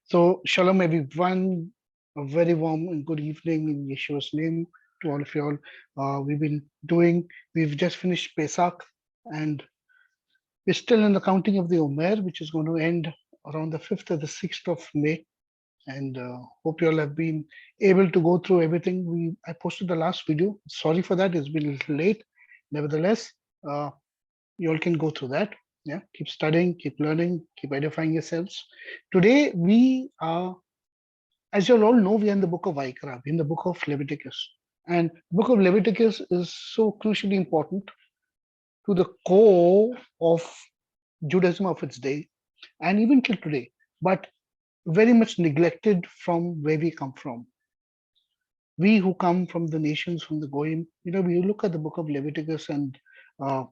So, Shalom, everyone. A very warm and good evening in Yeshua's name to all of you all. We've just finished Pesach, and we're still in the counting of the Omer, which is going to end around the 5th or the 6th of May. And hope you all have been able to go through everything. I posted the last video. Sorry for that, it's been a little late. Nevertheless, uh, you all can go through that. Yeah, keep studying, keep learning, keep edifying yourselves. Today, as you all know, we are in the book of Vaikra, in the book of Leviticus. And the book of Leviticus is so crucially important to the core of Judaism of its day, and even till today, but very much neglected from where we come from. We who come from the nations, from the Goyim, we look at the book of Leviticus and uh,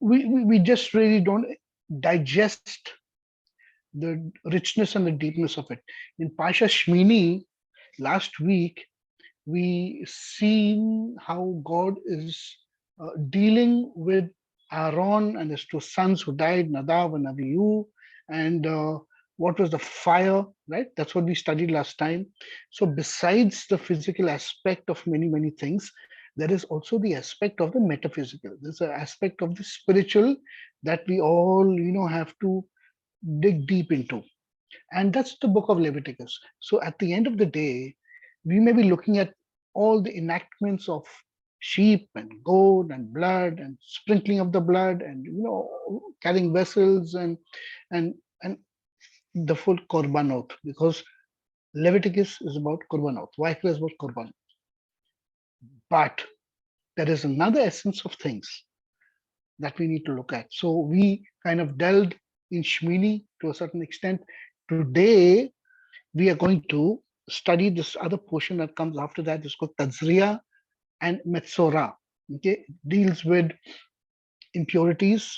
we just really don't digest the richness and the deepness of it. In Pasha Shmini, last week, we seen how God is dealing with Aaron and his two sons who died, Nadav and Abihu, and what was the fire, right? That's what we studied last time. So besides the physical aspect of many things, there is also the aspect of the metaphysical. There's an aspect of the spiritual that we all, have to dig deep into. And that's the book of Leviticus. So at the end of the day, we may be looking at all the enactments of sheep and goat and blood and sprinkling of the blood and carrying vessels and the full korbanot, because Leviticus is about korbanot, Vaikra is about korban. But there is another essence of things that we need to look at. So we kind of delved in Shmini to a certain extent. Today, we are going to study this other portion that comes after that. It's called Tazria and Metzorah. Okay, it deals with impurities.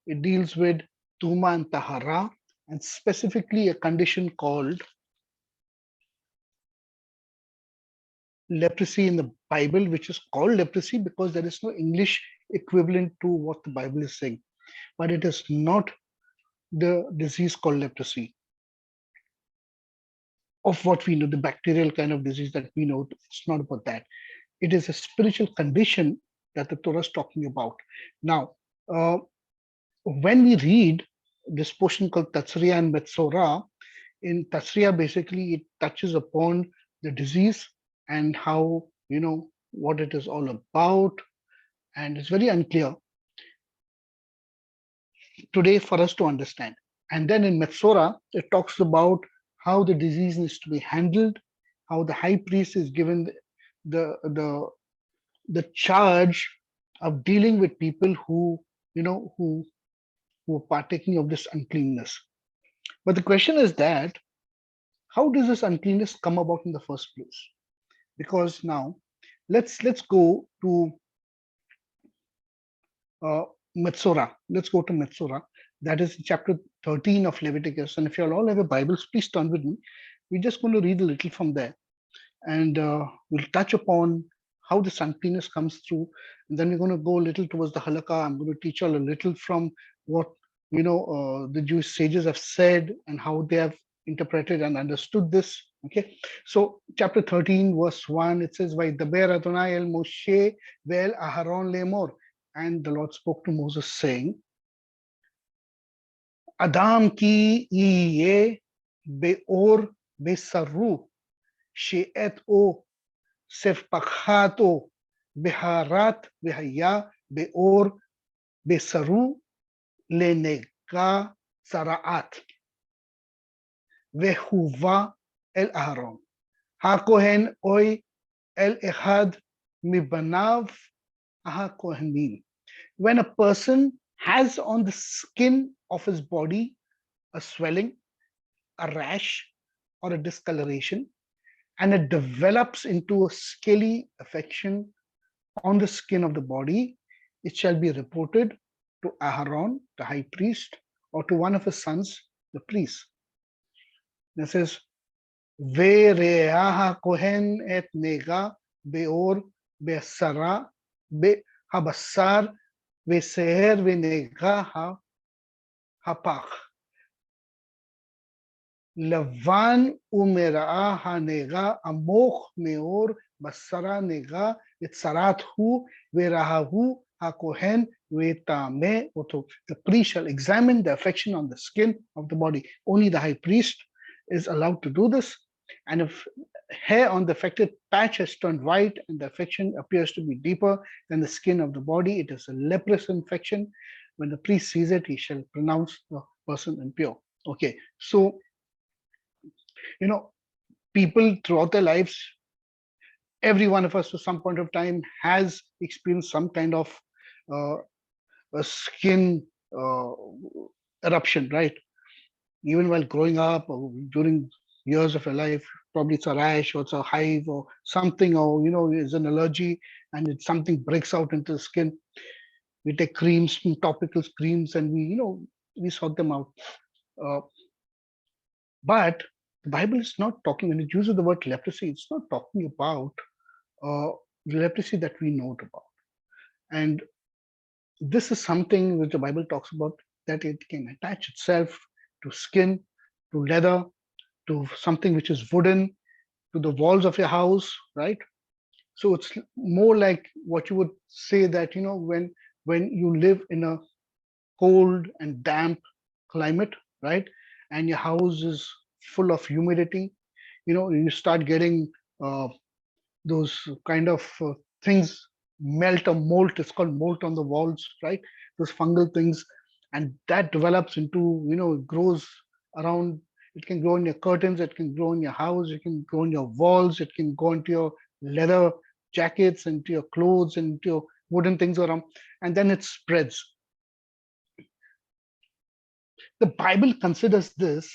It deals with Tumah and Tahara, and specifically a condition called leprosy in the Bible, which is called leprosy because there is no English equivalent to what the Bible is saying. But it is not the disease called leprosy. Of what we know, the bacterial kind of disease that we know, it's not about that. It is a spiritual condition that the Torah is talking about. Now, when we read this portion called Tatsriya and Metzorah, in Tatsriya, basically, it touches upon the disease and how, what it is all about. And it's very unclear today for us to understand. And then in Metzorah, it talks about how the disease needs to be handled, how the high priest is given the charge of dealing with people who are partaking of this uncleanness. But the question is that how does this uncleanness come about in the first place? Because now let's go to Metzorah. Let's go to Metzorah. That is chapter 13 of Leviticus. And if you all have your Bibles, please turn with me. We're just going to read a little from there. And we'll touch upon how this uncleanness comes through. And then we're going to go a little towards the halakha. I'm going to teach you all a little from what the Jewish sages have said and how they have interpreted and understood this. Okay, so chapter 13, verse 1, it says, "Vaydaber Adonai el Moshe ve'el Aharon lemor." And the Lord spoke to Moses, saying, "Adam ki iye beor besaru she'et o sefpachato beharat vehaya beor besaru lenega saraat vehuva el Aharon hakohen oy el ehad mibanav ahakohenim." When a person has on the skin of his body a swelling, a rash, or a discoloration, and it develops into a scaly affection on the skin of the body, it shall be reported to Aharon, the high priest, or to one of his sons, the priest. This says, Ve'reaha kohen et nega beor be'sara be'habasar ve'seher ve'nega hapach. Lavan umera hanega amoch meor basara nega itzarathu verahahu hakohen vetame oto. The priest shall examine the affection on the skin of the body. Only the high priest is allowed to do this. And if hair on the affected patch has turned white and the affection appears to be deeper than the skin of the body, it is a leprous infection. When the priest sees it, he shall pronounce the person impure. Okay, so you know, people throughout their lives, every one of us to some point of time has experienced some kind of uh, a skin uh, eruption, right? Even while growing up or during years of your life, probably it's a rash or it's a hive or something, or it's an allergy and it's something breaks out into the skin. We take creams, topical creams, and we sort them out. Uh, but the Bible is not talking, when it uses the word leprosy, it's not talking about uh, the leprosy that we know about. And this is something which the Bible talks about, that it can attach itself to skin, to leather, to something which is wooden, to the walls of your house, right? So it's more like what you would say that when you live in a cold and damp climate, right, and your house is full of humidity, you start getting uh, those kind of things melt or molt. It's called molt on the walls, right? Those fungal things, and that develops into it grows around. It can grow in your curtains, it can grow in your house, it can grow in your walls, it can go into your leather jackets, into your clothes, into your wooden things around, and then it spreads. The Bible considers this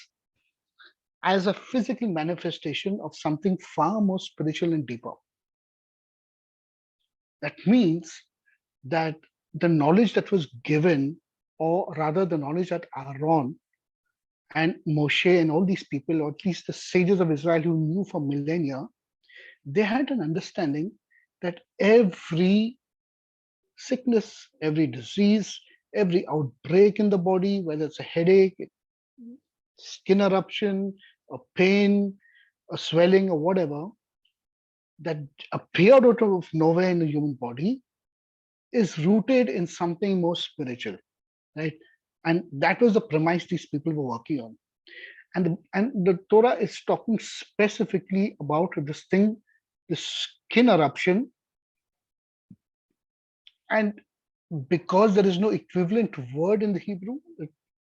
as a physical manifestation of something far more spiritual and deeper. That means that the knowledge that was given, or rather the knowledge that Aaron and Moshe and all these people, or at least the sages of Israel who knew for millennia, they had an understanding that every sickness, every disease, every outbreak in the body, whether it's a headache, skin eruption, a pain, a swelling, or whatever, that appeared out of nowhere in the human body is rooted in something more spiritual, right? And that was the premise these people were working on. And the Torah is talking specifically about this thing, this skin eruption. And because there is no equivalent word in the Hebrew,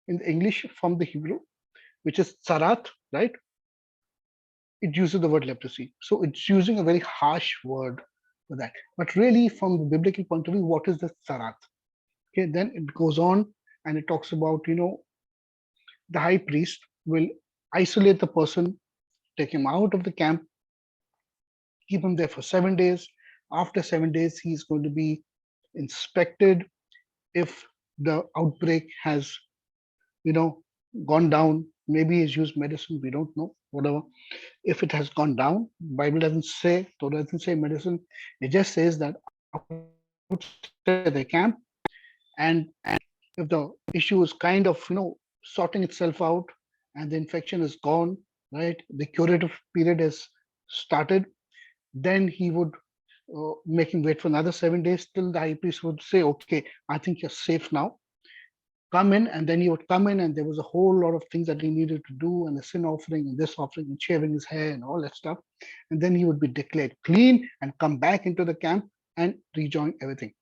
in the English from the Hebrew, which is tsarat, right? It uses the word leprosy. So it's using a very harsh word for that. But really, from the biblical point of view, what is the tsarat? Okay, then it goes on and it talks about, the high priest will isolate the person, take him out of the camp, keep him there for 7 days. After 7 days, he's going to be inspected. If the outbreak has, you know, gone down, maybe he's used medicine, we don't know, whatever. If it has gone down, Bible doesn't say, Torah doesn't say medicine. It just says that outside the camp, and if the issue is kind of, sorting itself out and the infection is gone, right? The curative period has started, then he would make him wait for another 7 days till the high priest would say, okay, I think you're safe now. Come in, and then he would come in, and there was a whole lot of things that he needed to do, and a sin offering, and this offering, and shaving his hair, and all that stuff. And then he would be declared clean and come back into the camp and rejoin everything.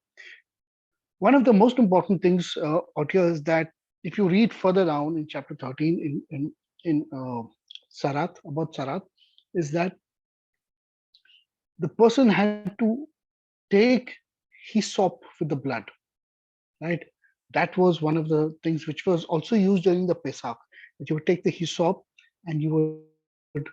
One of the most important things out here is that if you read further down in chapter 13 in Sarat, about Sarat, is that the person had to take hyssop with the blood, right? That was one of the things which was also used during the Pesach. That you would take the hyssop and you would,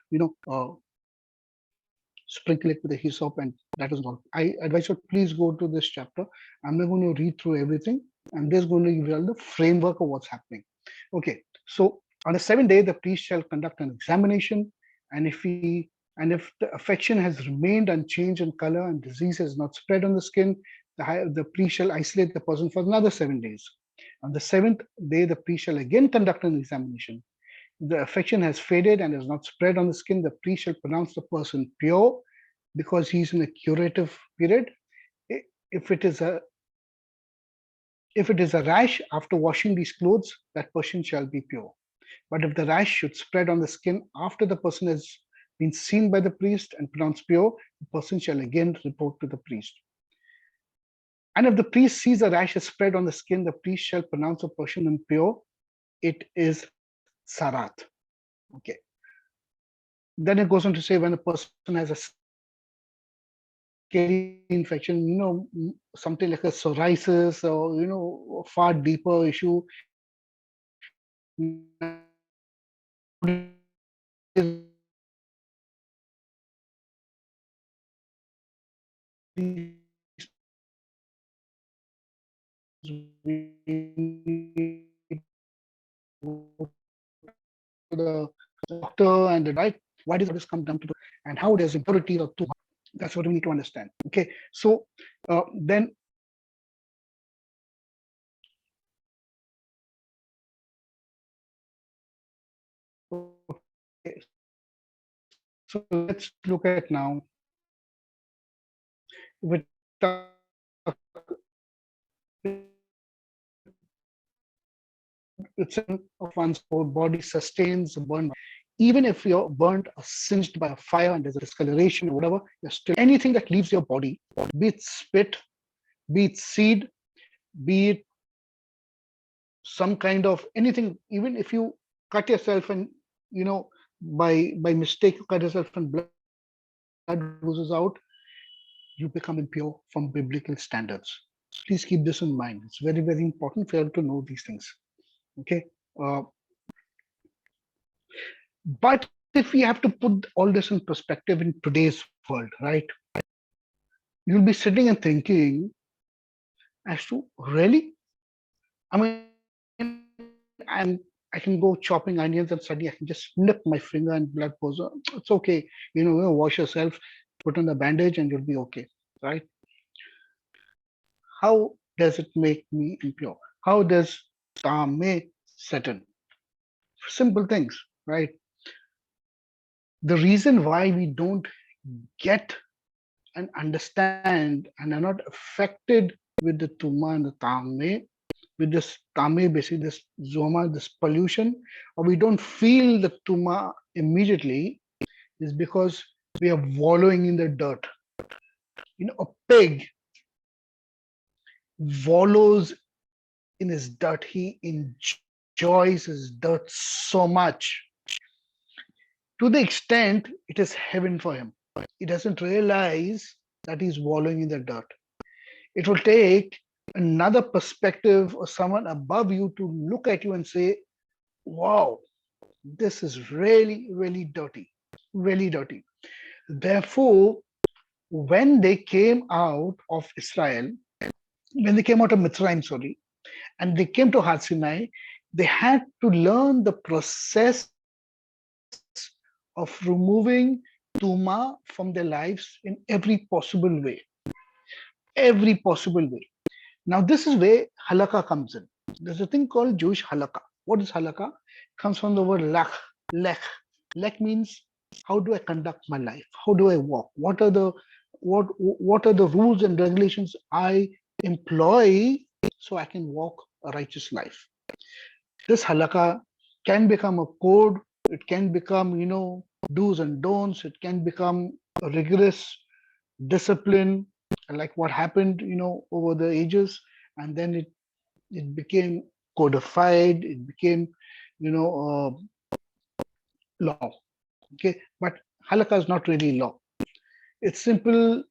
sprinkle it with the hyssop, and that was all. I advise you, please go to this chapter. I'm not going to read through everything. I'm just going to give you all the framework of what's happening. Okay, so on the seventh day, the priest shall conduct an examination, and if the affection has remained unchanged in color and disease has not spread on the skin, the priest shall isolate the person for another 7 days. On the seventh day, the priest shall again conduct an examination. the affection has faded and has not spread on the skin, the priest shall pronounce the person pure because he's in a curative period. If it is a rash after washing these clothes, that person shall be pure. But if the rash should spread on the skin after the person has been seen by the priest and pronounced pure, the person shall again report to the priest. And if the priest sees a rash is spread on the skin, the priest shall pronounce a person impure. It is sarat. Okay. Then it goes on to say when a person has a scaly infection, something like a psoriasis or a far deeper issue. The doctor and the right, why does this come down to, and how does impurity or Tumah? That's what we need to understand. Okay, so then okay, so let's look at now. With it's of one's whole body sustains burn. Even if you're burnt or singed by a fire and there's a discoloration or whatever, you're still anything that leaves your body, be it spit, be it seed, be it some kind of anything, even if you cut yourself and by mistake you cut yourself and blood oozes out, you become impure from biblical standards. Please keep this in mind. It's very, very important for you to know these things. Okay. But if we have to put all this in perspective in today's world, right? You'll be sitting and thinking as to really? I mean, I can go chopping onions and suddenly I can just snip my finger and blood goes on. It's okay. Wash yourself, put on the bandage, and you'll be okay, right? How does it make me impure? How does Tame set in? Simple things, right? The reason why we don't get and understand and are not affected with the Tumah and the Tame, with this Tame, basically this Zoma, this pollution, or we don't feel the Tumah immediately, is because we are wallowing in the dirt. A pig wallows in his dirt. He enjoys his dirt so much to the extent it is heaven for him. He doesn't realize that he's wallowing in the dirt. It will take another perspective or someone above you to look at you and say, wow, this is really, really dirty, really dirty. Therefore, when they came out of Israel, when they came out of Mitzrayim, sorry, and they came to Har Sinai, they had to learn the process of removing Tuma from their lives in every possible way. Every possible way. Now, this is where halakha comes in. There's a thing called Jewish halakha. What is halakha? It comes from the word lech. Lech. Lech means how do I conduct my life? How do I walk? What are the rules and regulations I employ so I can walk a righteous life? This halakha can become a code. It can become, do's and don'ts. It can become a rigorous discipline, like what happened, over the ages, and then it became codified. It became, law. Okay, but halakha is not really law. It's simple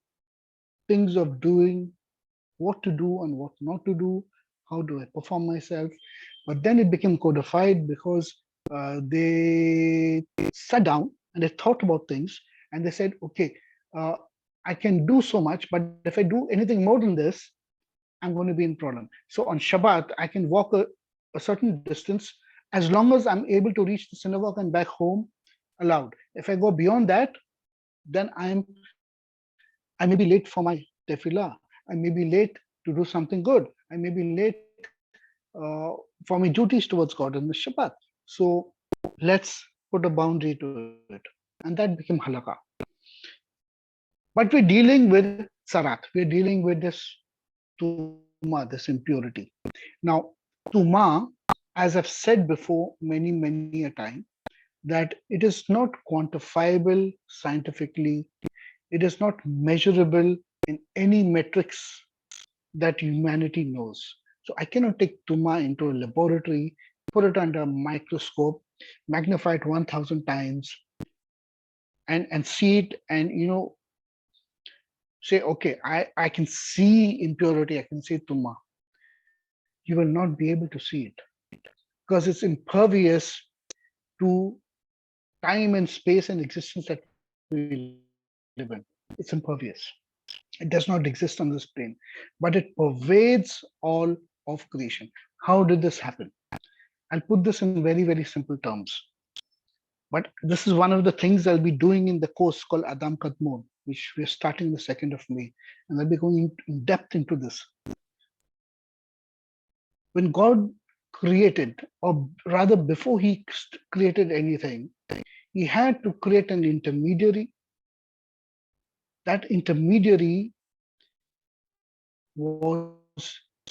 things of doing, what to do and what not to do, how do I perform myself. But then it became codified because they sat down and they thought about things and they said, okay, I can do so much, but if I do anything more than this, I'm going to be in problem. So on Shabbat, I can walk a certain distance as long as I'm able to reach the synagogue and back home allowed. If I go beyond that, then I may be late for my tefillah. I may be late to do something good. I may be late for my duties towards God in the Shabbat. So let's put a boundary to it. And that became halakha. But we're dealing with sarat. We're dealing with this tuma, this impurity. Now, tuma, as I've said before many a time, that it is not quantifiable scientifically. It is not measurable in any metrics that humanity knows. So I cannot take tuma into a laboratory, put it under a microscope, magnify it 1,000 times, and see it, and say, okay, I can see impurity, I can see tuma. You will not be able to see it because it's impervious to time and space and existence that we live in. It's impervious. It does not exist on this plane, but it pervades all of creation. How did this happen? I'll put this in very simple terms. But this is one of the things I'll be doing in the course called Adam Kadmon, which we're starting the 2nd of May. And I'll be going in depth into this. When God created, or rather before he created anything, he had to create an intermediary. That intermediary was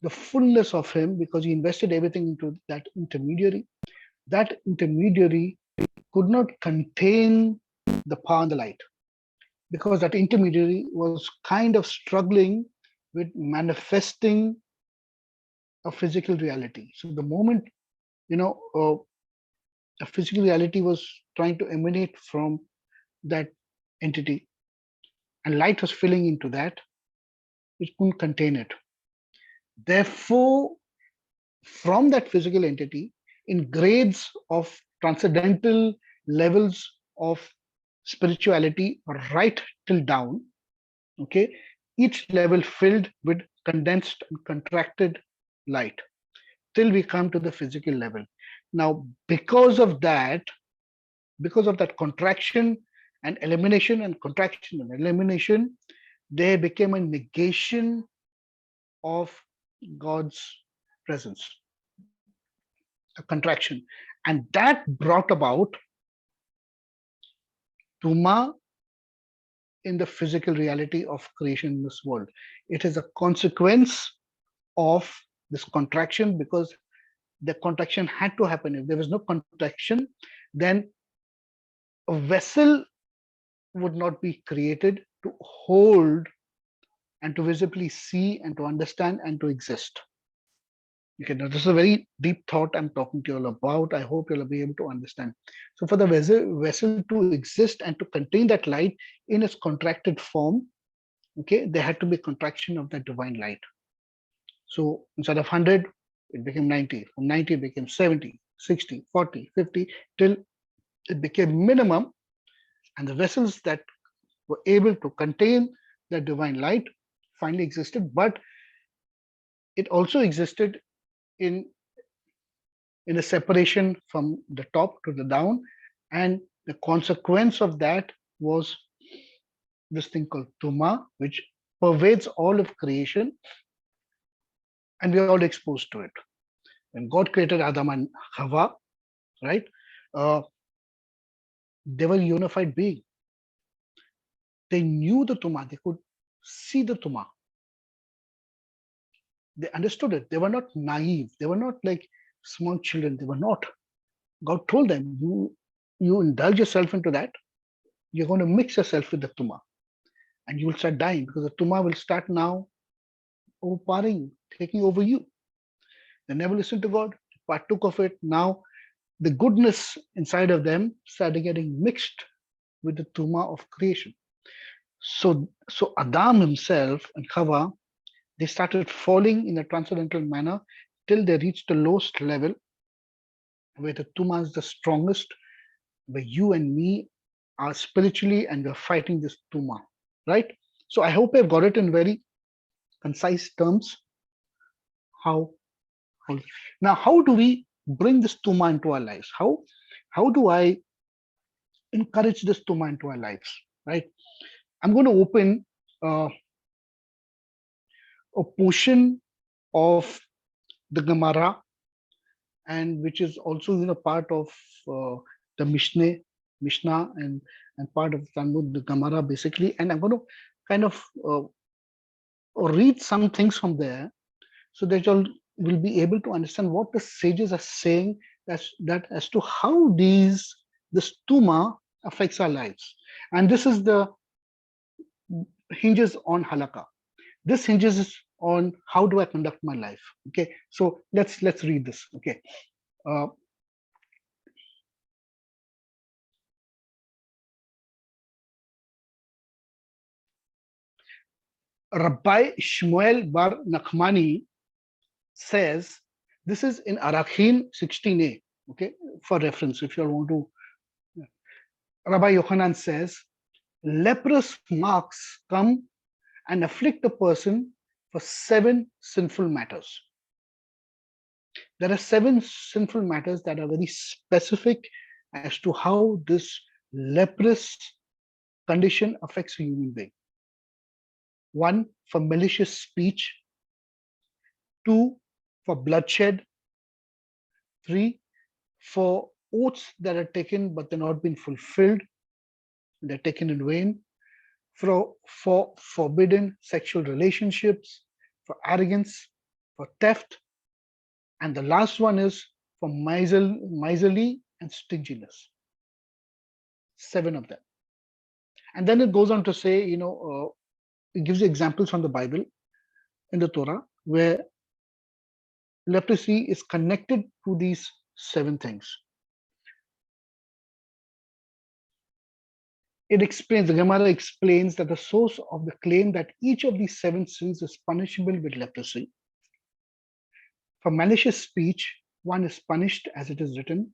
the fullness of him because he invested everything into that intermediary. That intermediary could not contain the power and the light because that intermediary was kind of struggling with manifesting a physical reality. So the moment, you know, a physical reality was trying to emanate from that entity and light was filling into that, it couldn't contain it. Therefore, from that physical entity, in grades of transcendental levels of spirituality, right till down, okay, each level filled with condensed and contracted light till we come to the physical level. Now, because of that contraction and elimination and contraction and elimination, there became a negation of God's presence, a contraction. And that brought about Tuma in the physical reality of creation in this world. It is a consequence of this contraction because the contraction had to happen. If there was no contraction, then a vessel would not be created to hold and to visibly see and to understand and to exist. Okay, now this is a very deep thought I'm talking to you all about. I hope you'll be able to understand. So for the vessel to exist and to contain that light in its contracted form, okay, there had to be contraction of that divine light. So instead of 100, it became 90. From 90, it became 70, 60, 40, 50, till it became minimum. And the vessels that were able to contain that divine light finally existed, but it also existed in in a separation from the top to the down, and the consequence of that was this thing called Tuma, which pervades all of creation, and we're all exposed to it. When God created Adam and Hawa, right, uh, they were a unified being. They knew the Tuma, they could see the Tuma, they understood it. They were not naive, they were not like small children, they were not. God told them, you indulge yourself into that, you're going to mix yourself with the Tuma, and you will start dying because the Tuma will start now overpowering, taking over you. They never listened to God, partook of it. Now the goodness inside of them started getting mixed with the Tuma of creation. So Adam himself and Chava, they started falling in a transcendental manner till they reached the lowest level where the Tuma is the strongest, where you and me are spiritually and we're fighting this Tuma, right? So I hope I've got it in very concise terms. How, how now how do we bring this Tuma into our lives? How do I encourage this Tuma into our lives? Right? I'm going to open uh, a portion of the Gemara, and which is also part of the Mishnah, and part of the Talmud, the Gemara, basically. And I'm going to kind of read some things from there so that you will be able to understand what the sages are saying as to how this Tumah affects our lives. And this is the hinges on halakha. This hinges on how do I conduct my life. Okay, so let's read this. Okay, uh, Rabbi Shmuel Bar Nachmani says, this is in Arachin 16a. Okay, for reference, if you want to. Rabbi Yochanan says, leprous marks come and afflict a person for 7 sinful matters. There are 7 sinful matters that are very specific as to how this leprous condition affects a human being. 1, for malicious speech. 2, for bloodshed. 3, for oaths that are taken but they're not being fulfilled. They're taken in vain. For forbidden sexual relationships, for arrogance, for theft, and the last one is for miserly and stinginess. 7 of them. And then it goes on to say, it gives examples from the Bible in the Torah where leprosy is connected to these 7 things. The Gemara explains that the source of the claim that each of these 7 sins is punishable with leprosy. For malicious speech, one is punished as it is written,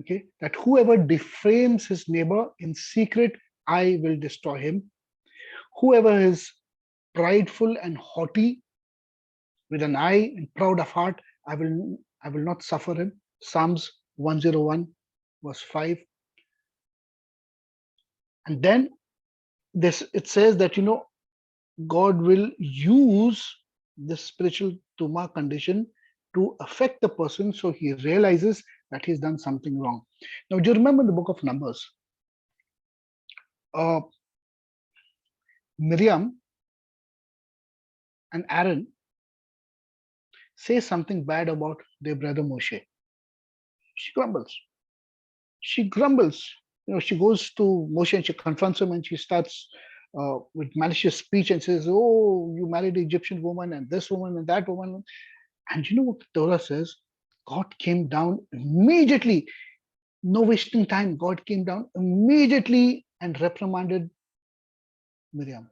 okay, that whoever defames his neighbor in secret, I will destroy him. Whoever is prideful and haughty with an eye and proud of heart, I will not suffer him. Psalms 101 verse 5. And then it says that God will use the spiritual Tumah condition to affect the person so he realizes that he's done something wrong. Now, do you remember in the book of Numbers, Miriam and Aaron say something bad about their brother Moshe? She grumbles. She goes to Moshe and she confronts him and she starts with malicious speech and says, oh, you married an Egyptian woman and this woman and that woman. And you know what the Torah says? God came down immediately. No wasting time. God came down immediately and reprimanded Miriam.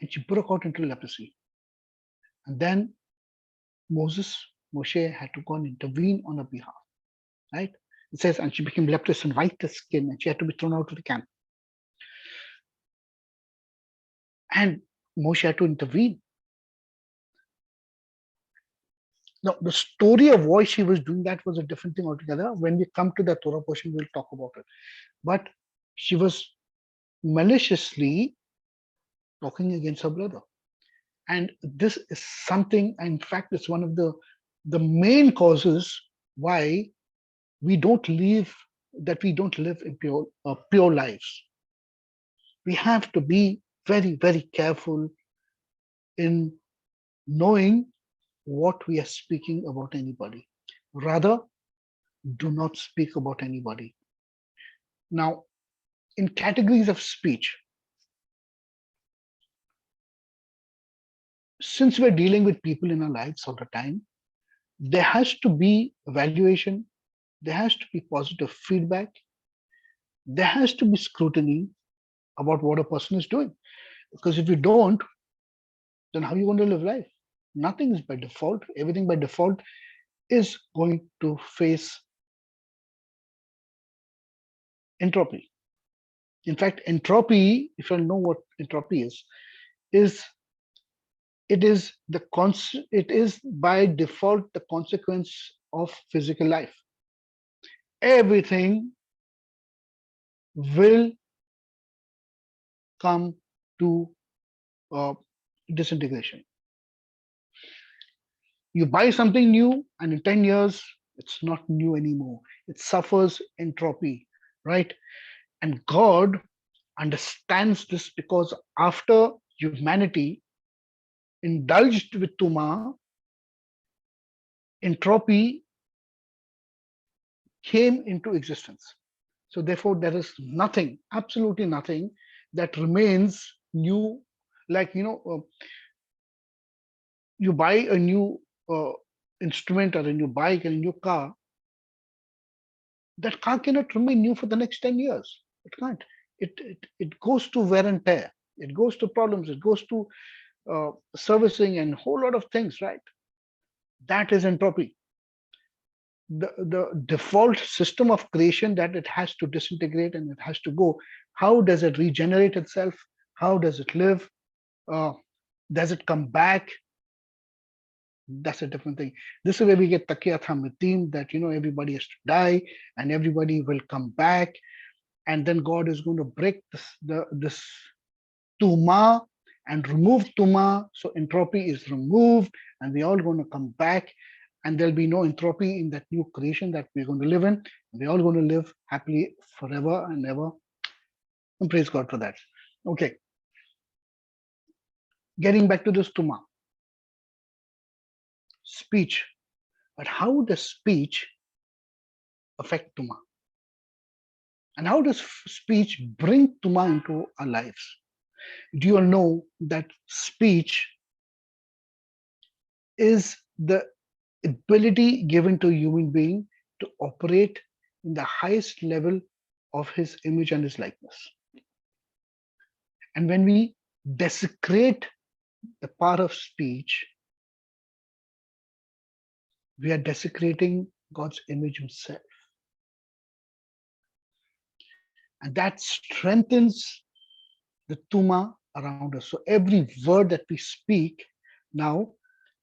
And she broke out into leprosy. And then Moshe had to go and intervene on her behalf. Right? It says, and she became leprous and white as skin, and she had to be thrown out of the camp. And Moshe had to intervene. Now, the story of why she was doing that was a different thing altogether. When we come to the Torah portion, we'll talk about it. But she was maliciously talking against her brother. And this is something, in fact, it's one of the main causes why we don't live in pure lives. We have to be very, very careful in knowing what we are speaking about anybody. Rather, do not speak about anybody. Now, in categories of speech, since we're dealing with people in our lives all the time, there has to be evaluation, there has to be positive feedback, there has to be scrutiny about what a person is doing. Because if you don't, then how are you going to live life? Nothing is by default. Everything by default is going to face entropy. In fact, entropy, if you know what entropy is it is by default the consequence of physical life. Everything will come to disintegration. You buy something new, and in 10 years, It's not new anymore. It suffers entropy, right? And God understands this because after humanity indulged with Tumah, entropy came into existence. So therefore, there is nothing, absolutely nothing, that remains new. Like you buy a new uh, instrument or a new bike and a new car. That car cannot remain new for the next 10 years. It can't. It goes to wear and tear. It goes to problems. It goes to servicing and a whole lot of things. Right. That is entropy. The default system of creation, that it has to disintegrate and it has to go. How does it regenerate itself? How does it live? uh, does it come back? That's a different thing. This is where we get takiyat hamitim, that everybody has to die and everybody will come back, and then God is going to break this tuma and remove tuma, so entropy is removed and we're all going to come back, and there'll be no entropy in that new creation that we're going to live in. We're all going to live happily forever and ever, and praise God for that. Okay, getting back to this tuma, speech. But how does speech affect tuma, and how does speech bring tuma into our lives? Do you all know that speech is the ability given to a human being to operate in the highest level of his image and his likeness? And when we desecrate the power of speech, we are desecrating God's image himself. And that strengthens the tuma around us. So every word that we speak now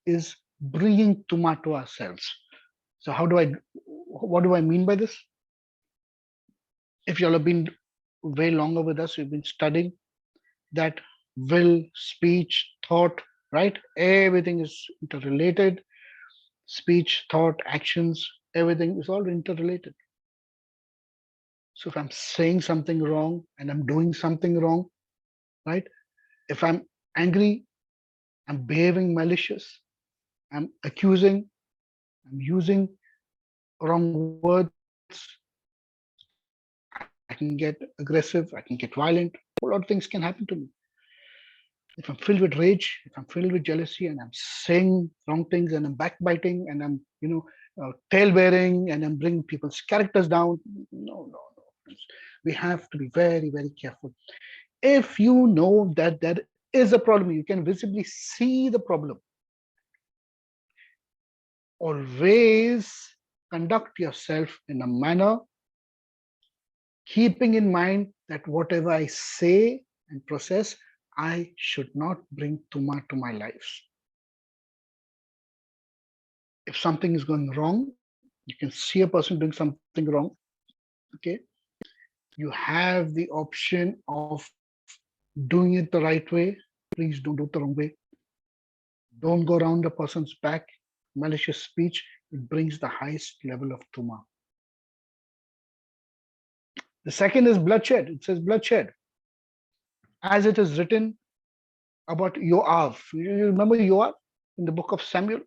is bringing tuma to ourselves. So what do I mean by this? If you all have been way longer with us, we've been studying that will, speech, thought, right? Everything is interrelated. Speech, thought, actions, everything is all interrelated. So if I'm saying something wrong and I'm doing something wrong, right? If I'm angry, I'm behaving malicious, I'm accusing, I'm using wrong words, I can get aggressive, I can get violent. A whole lot of things can happen to me. If I'm filled with rage, if I'm filled with jealousy, and I'm saying wrong things, and I'm backbiting, and I'm tail bearing, and I'm bringing people's characters down. No, no, no. We have to be very, very careful. If you know that there is a problem, you can visibly see the problem. Always conduct yourself in a manner keeping in mind that whatever I say and process, I should not bring tuma to my life. If something is going wrong, you can see a person doing something wrong. Okay, you have the option of doing it the right way. Please don't do it the wrong way. Don't go around the person's back. Malicious speech, it brings the highest level of tuma. The second is bloodshed. It says bloodshed. As it is written about Yoav. You remember Yoav in the book of Samuel?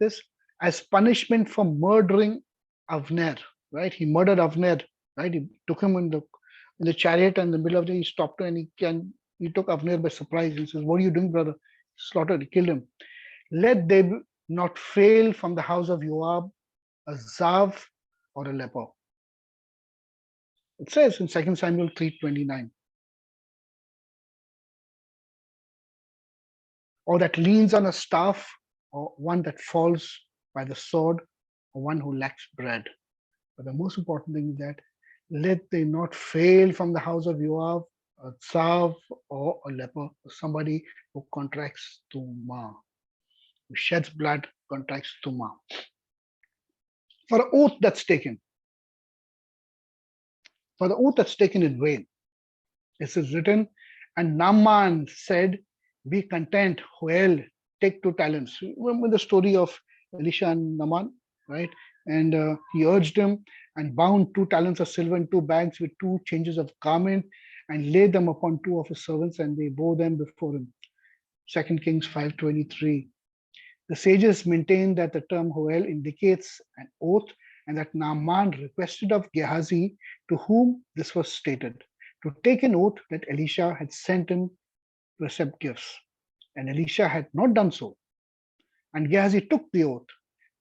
This, as punishment for murdering Avner, right? He murdered Avner, right? He took him in the chariot, and in the middle of the day, he stopped him, and he took Avner by surprise. He says, "What are you doing, brother?" He slaughtered, he killed him. Let there not fail from the house of Joab a zav or a leper. It says in 2 Samuel 3:29. Or that leans on a staff, or one that falls by the sword, or one who lacks bread. But the most important thing is that let they not fail from the house of Joab a tzav or a leper, somebody who contracts tumah, who sheds blood, contracts tumah. For the oath that's taken, in vain. This is written, and Naaman said, "Be content, well, take 2 talents." Remember the story of Elisha and Naaman, right? And he urged him and bound 2 talents of silver in 2 bags with 2 changes of garment and laid them upon 2 of his servants, and they bore them before him. 2 Kings 5:23. The sages maintain that the term Hoel indicates an oath, and that Naaman requested of Gehazi, to whom this was stated, to take an oath that Elisha had sent him to accept gifts. And Elisha had not done so. And Gehazi took the oath.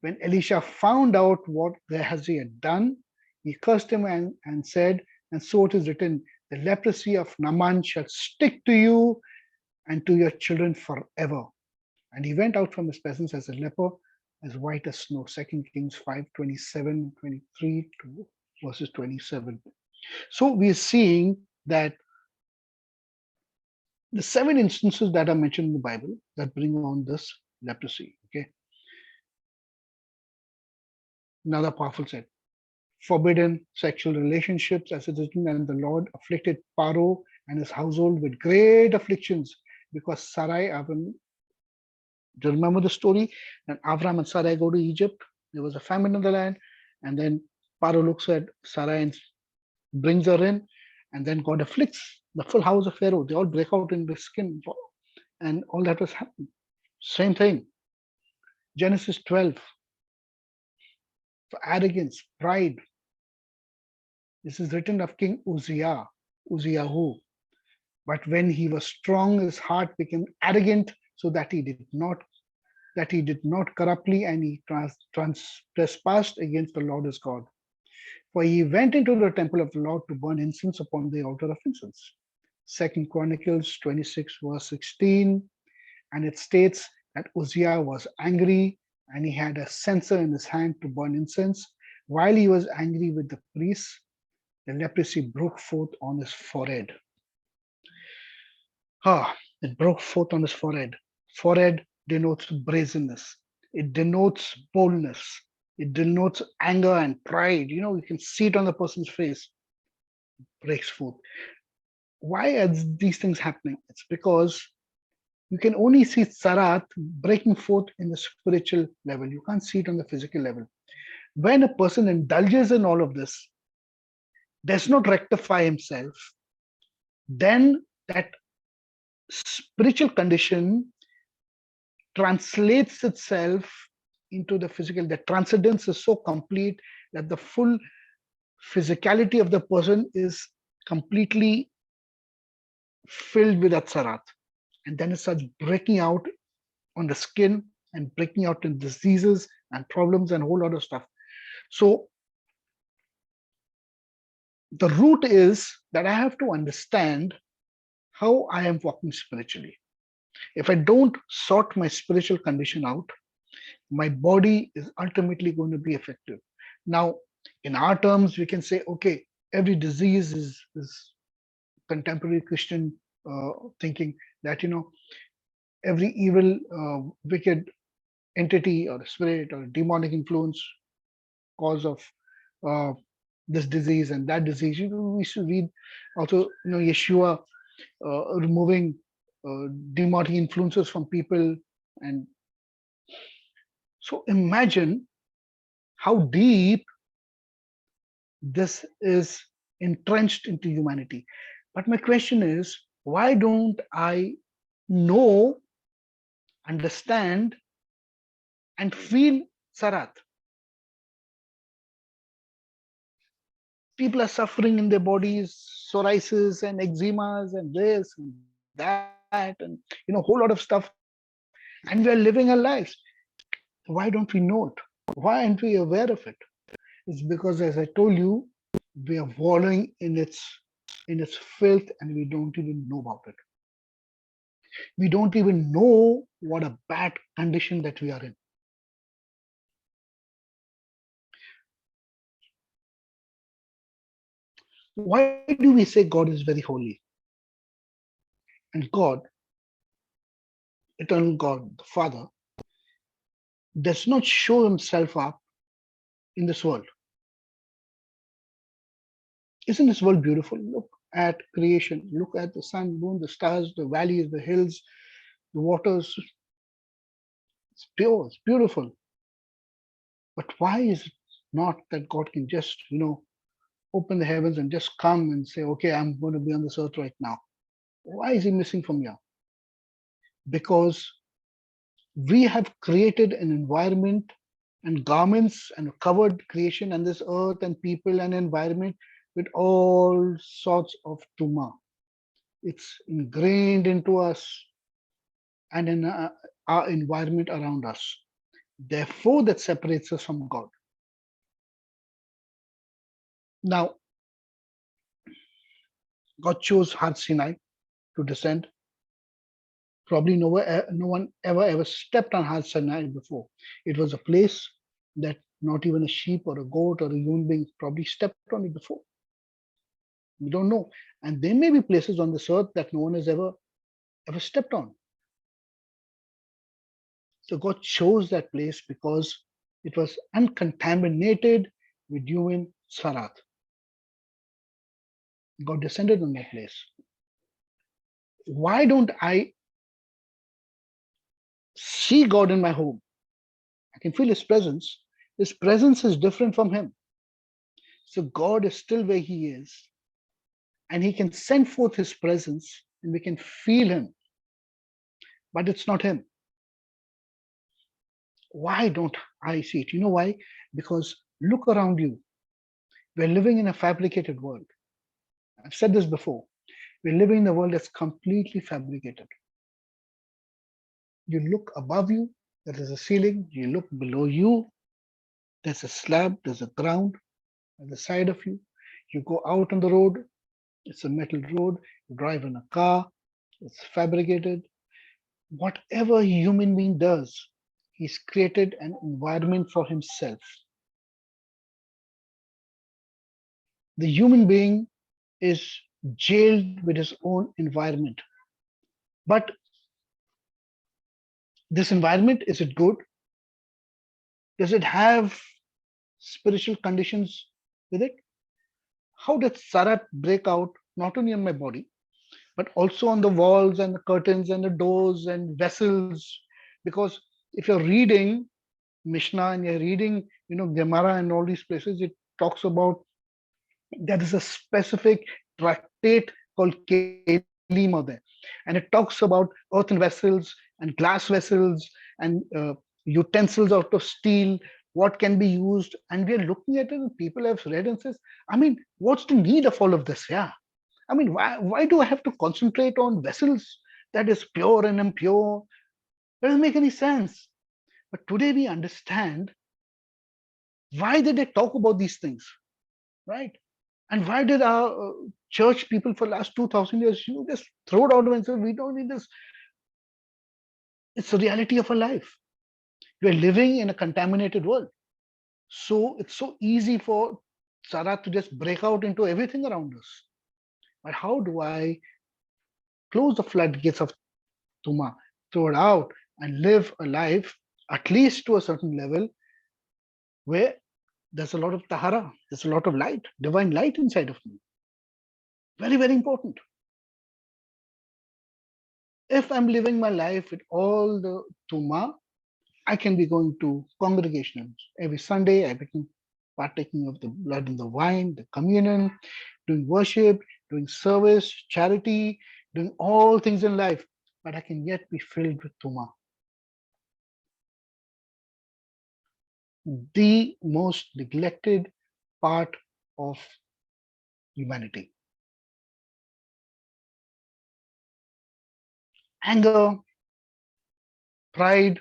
When Elisha found out what Gehazi had done, he cursed him and said, and so it is written, the leprosy of Naaman shall stick to you and to your children forever. And he went out from his presence as a leper, as white as snow. 2 Kings 5:27, 23 to verses 27. So we are seeing that the 7 instances that are mentioned in the Bible that bring on this leprosy. Okay. Another powerful set. Forbidden sexual relationships, as it is written, and the Lord afflicted Paro and his household with great afflictions because Sarai, do you remember the story? And Avram and Sarai go to Egypt. There was a famine in the land, and then Paro looks at Sarai and brings her in, and then God afflicts the full house of Pharaoh. They all break out in the skin, and all that was happening. Same thing. Genesis 12, for arrogance, pride. This is written of King Uzziyahu. But when he was strong, his heart became arrogant, so that he did not corruptly, and he trespassed against the Lord his God. For he went into the temple of the Lord to burn incense upon the altar of incense. 2 Chronicles 26 verse 16, and it states that Uzziah was angry and he had a censer in his hand to burn incense. While he was angry with the priests, the leprosy broke forth on his forehead. It broke forth on his forehead. Forehead denotes brazenness. It denotes boldness. It denotes anger and pride. You can see it on the person's face. Breaks forth. Why are these things happening? It's because you can only see Sarat breaking forth in the spiritual level. You can't see it on the physical level. When a person indulges in all of this, does not rectify himself, then that spiritual condition translates itself into the physical. The transcendence is so complete that the full physicality of the person is completely filled with that sarat. And then it starts breaking out on the skin and breaking out in diseases and problems and a whole lot of stuff. So the root is that I have to understand how I am walking spiritually. If I don't sort my spiritual condition out, my body is ultimately going to be affected. Now, in our terms, we can say, okay, every disease is contemporary Christian thinking that, every evil, wicked entity or spirit or demonic influence cause of uh, this disease and that disease. We should read also, Yeshua removing demonic influences from people. And so imagine how deep this is entrenched into humanity. But my question is, why don't I know, understand, and feel Sarat? People are suffering in their bodies, psoriasis and eczemas and this and that, and a whole lot of stuff, and we are living our lives. Why don't we know it? Why aren't we aware of it? It's because, as I told you, we are wallowing in its filth, and we don't even know about it. We don't even know what a bad condition that we are in. Why do we say God is very holy? And God, eternal God, the Father, does not show himself up in this world. Isn't this world beautiful? Look at creation. Look at the sun, moon, the stars, the valleys, the hills, the waters. It's pure, it's beautiful. But why is it Not that God can just, open the heavens and just come and say, okay, I'm going to be on this earth right now. Why is he missing from here? Because we have created an environment and garments and covered creation and this earth and people and environment with all sorts of tumah. It's ingrained into us and in our environment around us. Therefore, that separates us from God. Now, God chose Har Sinai to descend. Probably no one ever stepped on Har Sinai before. It was a place that not even a sheep or a goat or a human being probably stepped on it before. We don't know. And there may be places on this earth that no one has ever stepped on. So God chose that place because it was uncontaminated with human sarat. God descended on that place. Why don't I see God in my home? I can feel his presence. His presence is different from him. So God is still where he is. And he can send forth his presence and we can feel him. But it's not him. Why don't I see it? You know why? Because look around you. We're living in a fabricated world. I've said this before. We're living in a world that's completely fabricated. You look above you, there is a ceiling. You look below you, there's a slab, there's a ground at the side of you. You go out on the road, it's a metal road. You drive in a car, it's fabricated. Whatever a human being does, he's created an environment for himself. The human being is jailed with his own environment. But this environment, is it good? Does it have spiritual conditions with it? How does sarat break out not only on my body, but also on the walls and the curtains and the doors and vessels? Because if you're reading Mishnah and you're reading, Gemara and all these places, it talks about there is a specific tractate called Kelim there. And it talks about earthen vessels and glass vessels and utensils out of steel, what can be used. And we're looking at it and people have read and says, I mean, what's the need of all of this? Yeah. I mean, why do I have to concentrate on vessels that is pure and impure? It doesn't make any sense. But today we understand why did they talk about these things, right? And why did our church people for the last 2000 years, just throw it out and say, we don't need this. It's the reality of our life. We're living in a contaminated world. So it's so easy for Sarat to just break out into everything around us. But how do I close the floodgates of Tumah, throw it out, and live a life, at least to a certain level, where there's a lot of tahara, there's a lot of light, divine light inside of me. Very, very important. If I'm living my life with all the Tumah, I can be going to congregations. Every Sunday, I begin partaking of the blood and the wine, the communion, doing worship, doing service, charity, doing all things in life. But I can yet be filled with Tumah. The most neglected part of humanity. Anger, pride,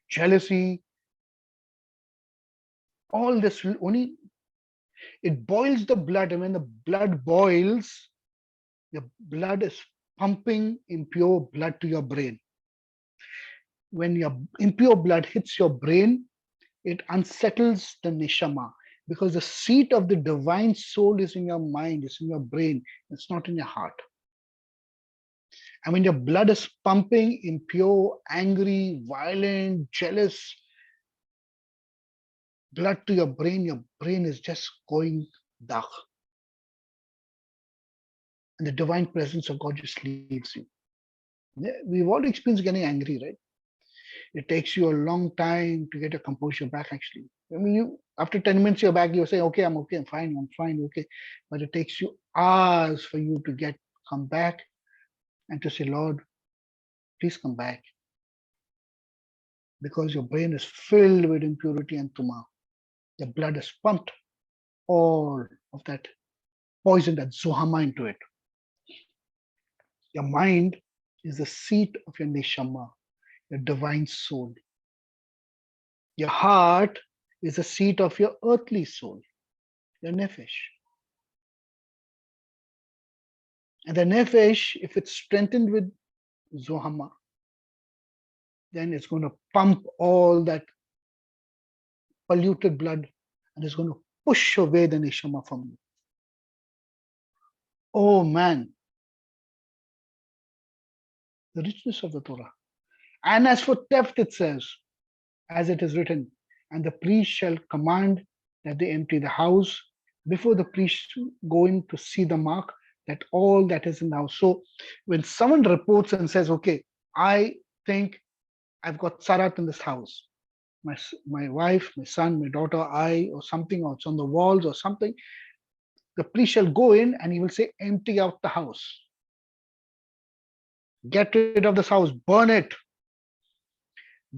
jealousy, all this will only, it boils the blood, and when the blood boils, your blood is pumping impure blood to your brain. When your impure blood hits your brain, it unsettles the neshama, because the seat of the divine soul is in your mind, it's in your brain, it's not in your heart. And when your blood is pumping impure, angry, violent, jealous blood to your brain is just going dark. And the divine presence of God just leaves you. We've all experienced getting angry, right? It takes you a long time to get your composure back, actually. I mean, you after 10 minutes you're back, you say, okay, I'm fine, okay. But it takes you hours for you to come back and to say, Lord, please come back. Because your brain is filled with impurity and tumah. The blood is pumped all of that poison, that zohama into it. Your mind is the seat of your neshama, your divine soul. Your heart is the seat of your earthly soul, your nefesh. And the nefesh, if it's strengthened with zohama, then it's going to pump all that polluted blood and it's going to push away the neshama from you. Oh man, the richness of the Torah. And as for theft, it says, as it is written, and the priest shall command that they empty the house before the priest go in to see the mark, that all that is in the house. So when someone reports and says, okay, I think I've got sarat in this house, my wife, my son, my daughter, or something, or it's on the walls or something, the priest shall go in and he will say, empty out the house. Get rid of this house, burn it.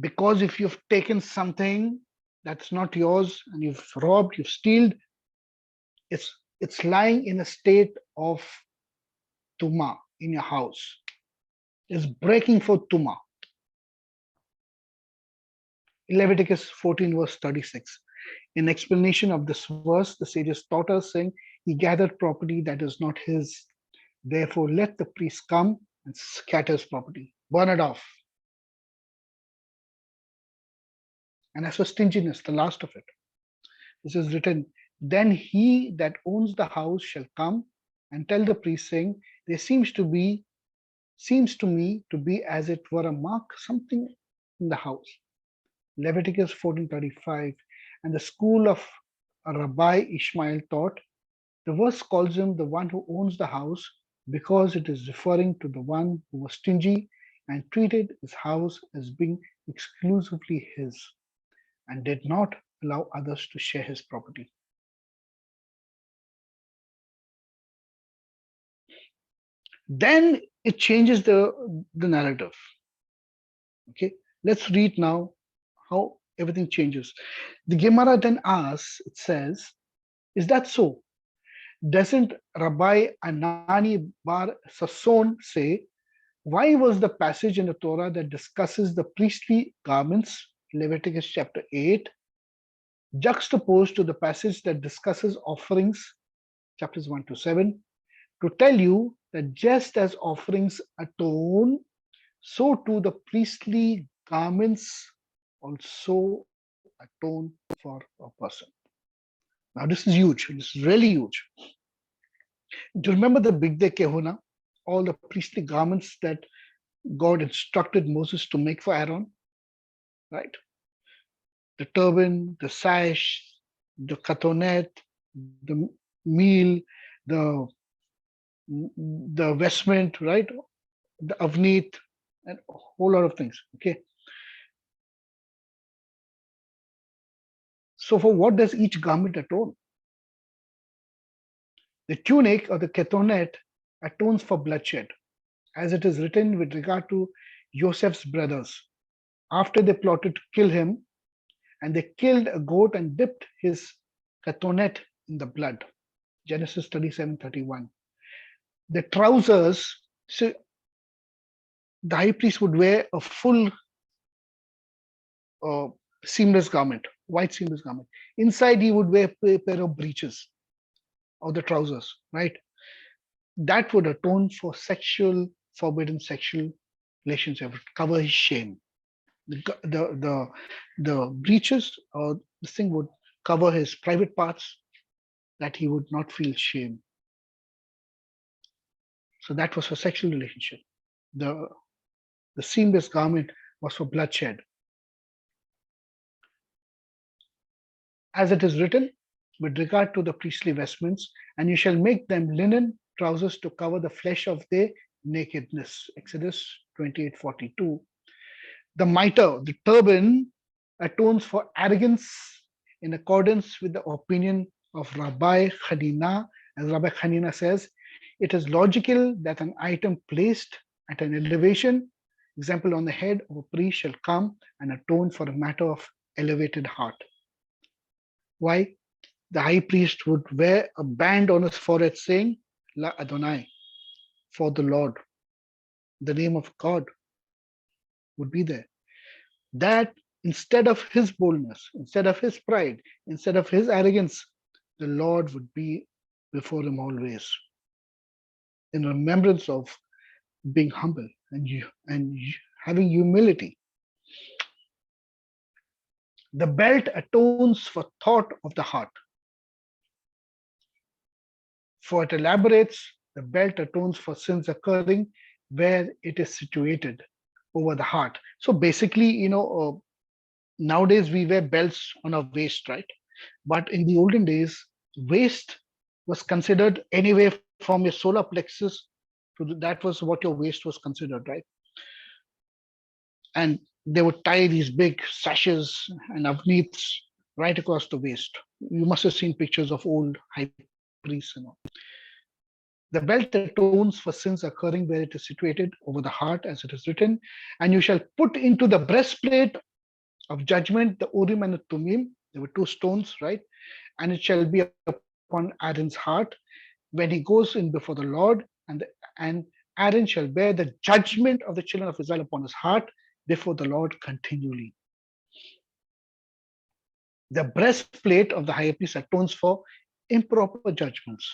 Because if you've taken something that's not yours and you've robbed, you've stealed, it's lying in a state of tumah in your house. It's breaking for tumah. Leviticus 14 verse 36. In explanation of this verse, the sages taught us, saying, he gathered property that is not his. Therefore, let the priest come and scatter his property, burn it off. And as for stinginess, the last of it, this is written, then he that owns the house shall come and tell the priest, saying, there seems to me to be as it were a mark, something in the house. Leviticus 14:35. And the school of Rabbi Ishmael taught, the verse calls him the one who owns the house because it is referring to the one who was stingy and treated his house as being exclusively his and did not allow others to share his property. Then it changes the narrative. Okay, let's read now how everything changes. The Gemara then asks, it says, is that so? Doesn't Rabbi Anani bar Sasson say, why was the passage in the Torah that discusses the priestly garments, Leviticus chapter 8, juxtaposed to the passage that discusses offerings, chapters 1 to 7, to tell you that just as offerings atone, so too the priestly garments also atone for a person. Now this is huge. This is really huge. Do you remember the Big Day Kehuna? All the priestly garments that God instructed Moses to make for Aaron, right? The turban, the sash, the katonet, the meal, the vestment, right? The avnit, and a whole lot of things. Okay. So for what does each garment atone? The tunic or the ketonet atones for bloodshed, as it is written with regard to Joseph's brothers. After they plotted to kill him, and they killed a goat and dipped his ketonet in the blood. Genesis 37:31. The trousers, so the high priest would wear a full seamless garment, white seamless garment. Inside, he would wear a pair of breeches or the trousers, right? That would atone for forbidden sexual relationship, cover his shame. The breeches or this thing would cover his private parts, that he would not feel shame. So that was for sexual relationship. The seamless garment was for bloodshed. As it is written, with regard to the priestly vestments, and you shall make them linen trousers to cover the flesh of their nakedness. Exodus 28:42. The mitre, the turban, atones for arrogance in accordance with the opinion of Rabbi Hanina. As Rabbi Hanina says, it is logical that an item placed at an elevation, example on the head of a priest, shall come and atone for a matter of elevated heart. Why? The high priest would wear a band on his forehead saying, La Adonai, for the Lord. The name of God would be there. That instead of his boldness, instead of his pride, instead of his arrogance, the Lord would be before him always, in remembrance of being humble and having humility. The belt atones for thought of the heart. For it elaborates, the belt atones for sins occurring where it is situated over the heart. So basically, nowadays we wear belts on our waist, right? But in the olden days, waist was considered anywhere from your solar plexus that was what your waist was considered, right? And they would tie these big sashes and avneets right across the waist. You must have seen pictures of old high priests. The belt atones for sins occurring where it is situated over the heart, as it is written, and you shall put into the breastplate of judgment the Urim and the Tumim. There were two stones, right? And it shall be upon Aaron's heart when he goes in before the Lord, and Aaron shall bear the judgment of the children of Israel upon his heart before the Lord continually. The breastplate of the high priest atones for improper judgments,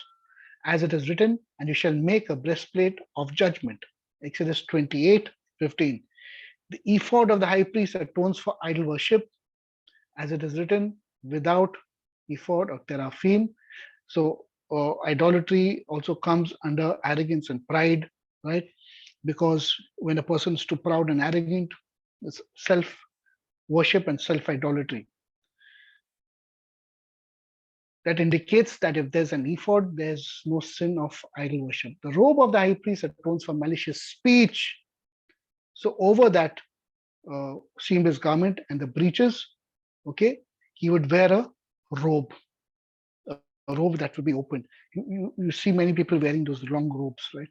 as it is written, and you shall make a breastplate of judgment. Exodus 28:15. The ephod of the high priest atones for idol worship, as it is written, without ephod or teraphim. So idolatry also comes under arrogance and pride, right? Because when a person is too proud and arrogant, it's self worship and self idolatry. That indicates that if there's an ephod, there's no sin of idol worship. The robe of the high priest atones for malicious speech. So over that seamless garment and the breeches, okay, he would wear a robe, a robe that would be open. You see many people wearing those long robes, right?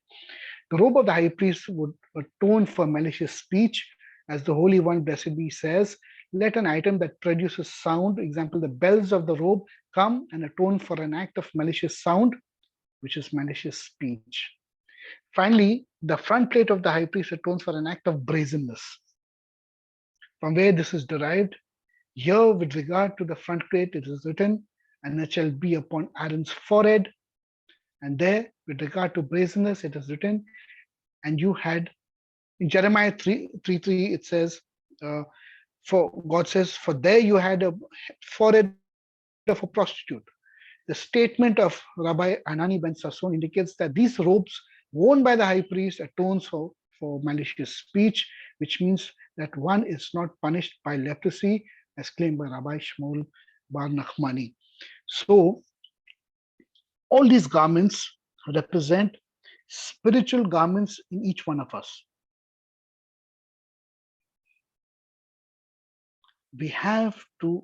The robe of the high priest would atone for malicious speech, as the Holy One, blessed be, says, let an item that produces sound, example, the bells of the robe, come and atone for an act of malicious sound, which is malicious speech. Finally, the front plate of the high priest atones for an act of brazenness. From where this is derived, here with regard to the front plate, it is written, and it shall be upon Aaron's forehead. And there, with regard to brazenness, it is written, and you had, in Jeremiah 3:3, it says, for God says, for there you had a forehead of a prostitute. The statement of Rabbi Anani ben Sasson indicates that these robes worn by the high priest atones for malicious speech, which means that one is not punished by leprosy, as claimed by Rabbi Shmuel Bar Nachmani. So, all these garments represent spiritual garments in each one of us. We have to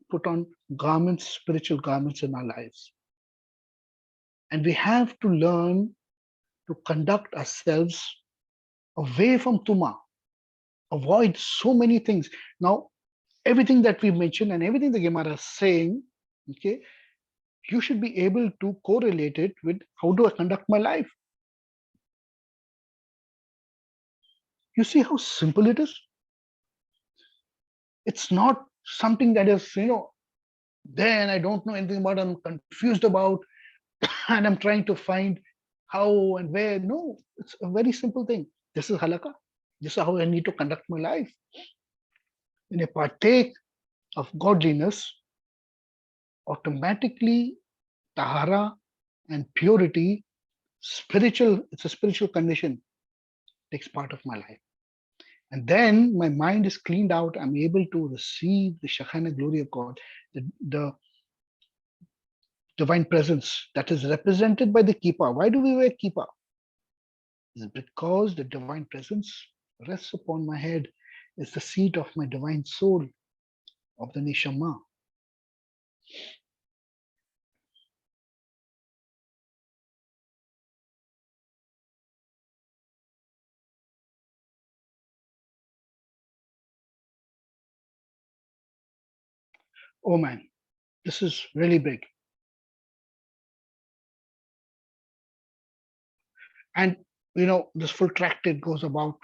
put on garments, spiritual garments in our lives. And we have to learn to conduct ourselves away from Tumah, avoid so many things. Now, everything that we mentioned and everything the Gemara is saying, okay, you should be able to correlate it with how do I conduct my life. You see how simple it is? It's not something that is, then I don't know anything about, I'm confused about, and I'm trying to find how and where. No, it's a very simple thing. This is halakha. This is how I need to conduct my life. When I partake of godliness, automatically tahara and purity, it's a spiritual condition, takes part of my life. And then my mind is cleaned out. I'm able to receive the Shekinah glory of God, the divine presence that is represented by the kippah. Why do we wear kippah? It's because the divine presence rests upon my head. is the seat of my divine soul, of the neshama. Oh man, this is really big. And this full tractate goes about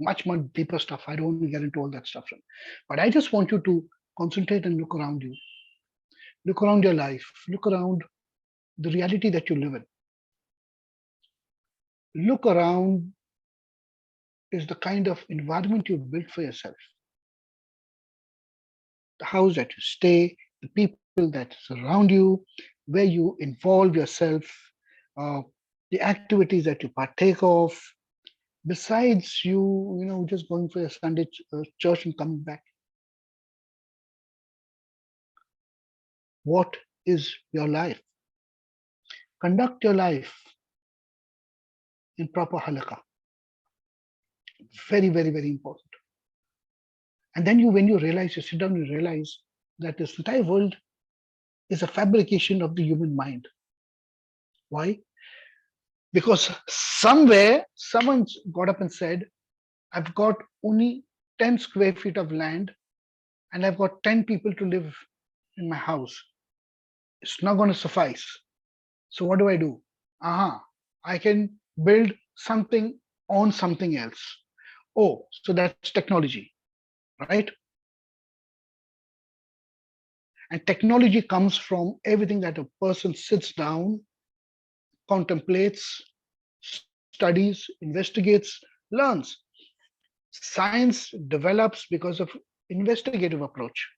much deeper stuff. I don't want to get into all that stuff. But I just want you to concentrate and look around you. Look around your life. Look around the reality that you live in. Look around is the kind of environment you built for yourself. The house that you stay, the people that surround you, where you involve yourself, uh, the activities that you partake of, besides just going for your Sunday church and coming back. What is your life? Conduct your life in proper halakha. Very, very, very important. And then when you realize, you sit down, you realize that this entire world is a fabrication of the human mind. Why? Because somewhere someone got up and said, I've got only 10 square feet of land and I've got 10 people to live in my house. It's not going to suffice. So what do? I can build something on something else. Oh, so that's technology, right? And technology comes from everything that a person sits down, contemplates, studies, investigates, learns. Science develops because of investigative approach.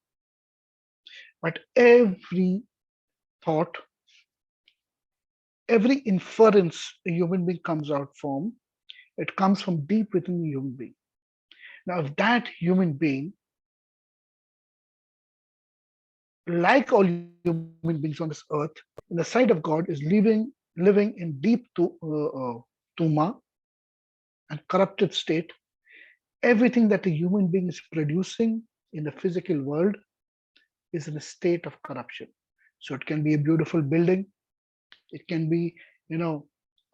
But every thought, every inference a human being comes out from, it comes from deep within the human being. Now, if that human being, like all human beings on this earth, in the sight of God, is living in deep Tumah and corrupted state, everything that a human being is producing in the physical world is in a state of corruption. So it can be a beautiful building, it can be, a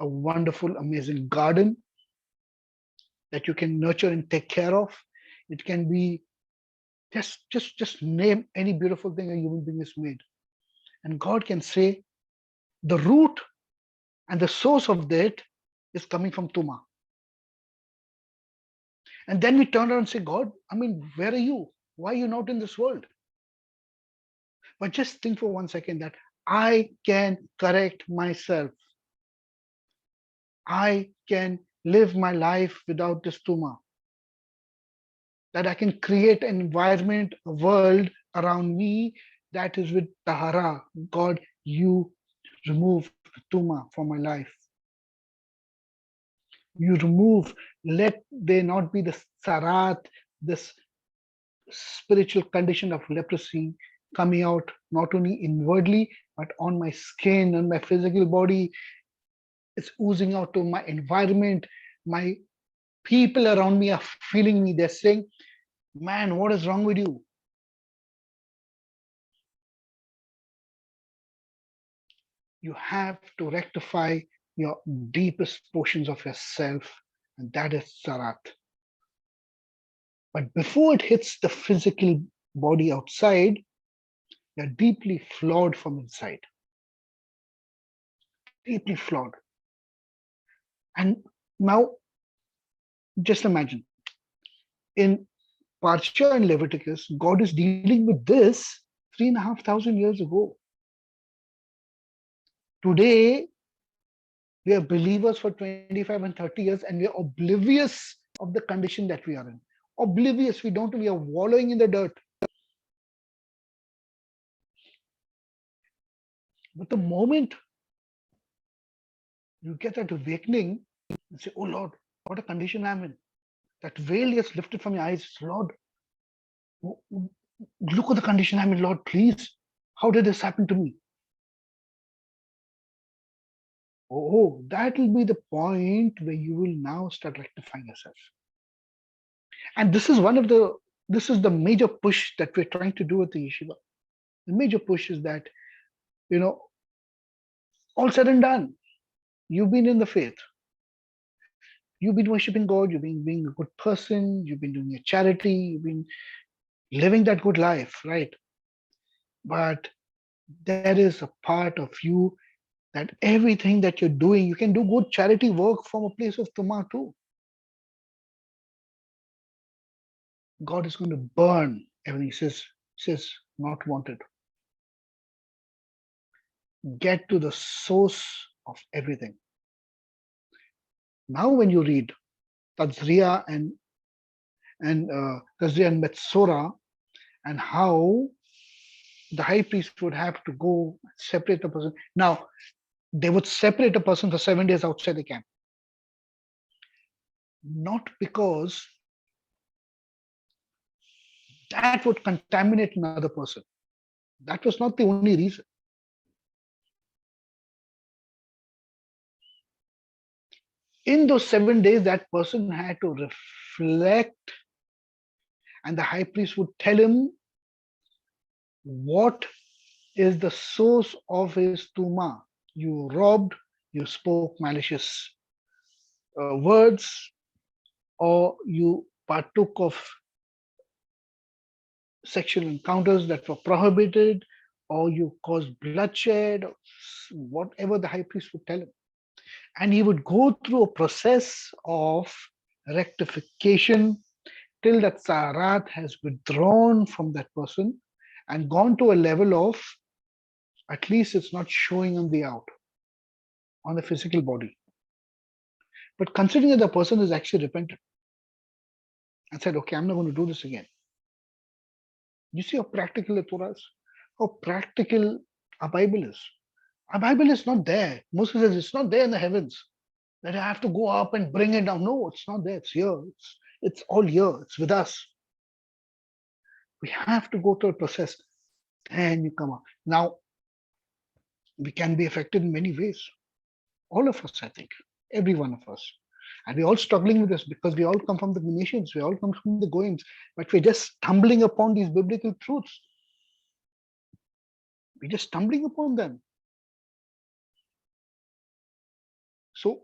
wonderful, amazing garden that you can nurture and take care of. It can be just name any beautiful thing a human being is made. And God can say the root and the source of that is coming from Tumah. And then we turn around and say, God, where are you? Why are you not in this world? But just think for 1 second that I can correct myself. I can live my life without this Tumah. That I can create an environment, a world around me that is with Tahara. God, you remove Tumah from my life. You remove, let there not be the sarat, this spiritual condition of leprosy coming out not only inwardly, but on my skin and my physical body. It's oozing out to my environment. My people around me are feeling me. They're saying, man, what is wrong with you? You have to rectify your deepest portions of yourself, and that is sarat. But before it hits the physical body outside, you're deeply flawed from inside. Deeply flawed. And now, just imagine in Parashat and Leviticus, God is dealing with this 3,500 years ago. Today, we are believers for 25 and 30 years, and we are oblivious of the condition that we are in. Oblivious, we are wallowing in the dirt. But the moment you get that awakening and say, oh Lord, what a condition I'm in. That veil gets lifted from your eyes. Lord, look at the condition I'm in, Lord, please. How did this happen to me? Oh, that will be the point where you will now start rectifying yourself. And this is the major push that we're trying to do at the yeshiva. The major push is that, you know, all said and done, you've been in the faith, you've been worshiping God, you've been being a good person, you've been doing your charity, you've been living that good life, right? But there is a part of you that everything that you're doing, you can do good charity work from a place of Tumah too. God is going to burn everything. He says, not wanted. Get to the source of everything. Now, when you read Tazria and Metzorah, and how the high priest would have to go separate the person. Now, they would separate a person for 7 days outside the camp, not because that would contaminate another person. That was not the only reason. In those 7 days, that person had to reflect, and the high priest would tell him what is the source of his tuma. You robbed, you spoke malicious words, or you partook of sexual encounters that were prohibited, or you caused bloodshed, or whatever the high priest would tell him. And he would go through a process of rectification till that sarat has withdrawn from that person and gone to a level of, at least it's not showing on the out, on the physical body. But considering that the person is actually repentant and said, okay, I'm not going to do this again. You see how practical the Torah is? How practical our Bible is. Our Bible is not there. Moses says it's not there in the heavens that I have to go up and bring it down. No, it's not there. It's here. It's all here. It's with us. We have to go through a process and you come up. Now, we can be affected in many ways. All of us, I think. Every one of us. And we're all struggling with this because we all come from the nations. We all come from the goings. But we're just stumbling upon these biblical truths. We're just stumbling upon them. So